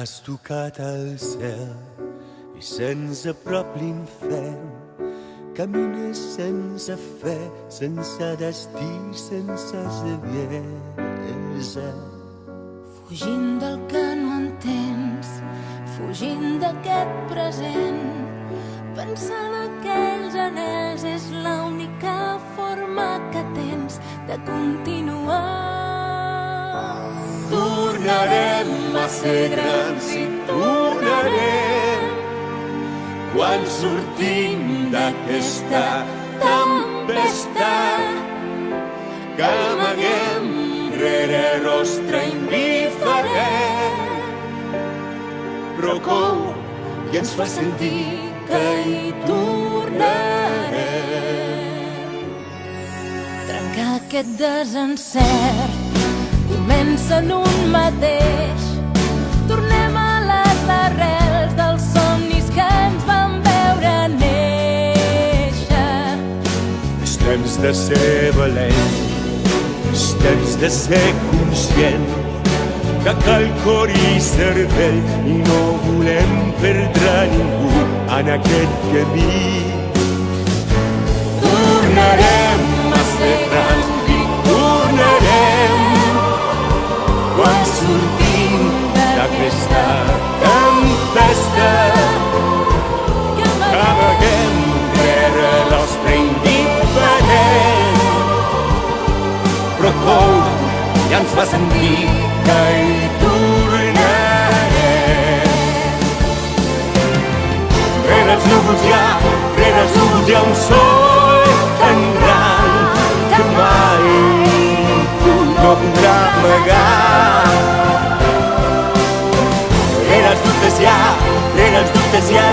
Has tocat el cel i se'ns aprop l'infern. Camines sense fe, sense destí, sense saviesa. Fugint del que no entens, fugint d'aquest present, pensant en aquells anells és l'única forma que tens de continuar. Tornarem a ser grans i tornarem quan sortim d'aquesta tempestat que amaguem rere rostre indiferent, però cou i ens fa sentir que hi tornarem. Trencar aquest desencert comença en un mateix. Tornem a les arrels dels somnis que ens van veure néixer. És temps de ser valent, és temps de ser conscient que cal cor i cervell i no volem perdre ningú en aquest camí. Tornarem a ser grans i tornarem quan sortim d'aquesta tempesta que amaguem rere l'ostre indiferent, però cou i ens fa sentir que hi tornarem. Rere els núvols hi ha un sol tan gran que mai ningú no podrà amagar. Rere els dubtes hi ha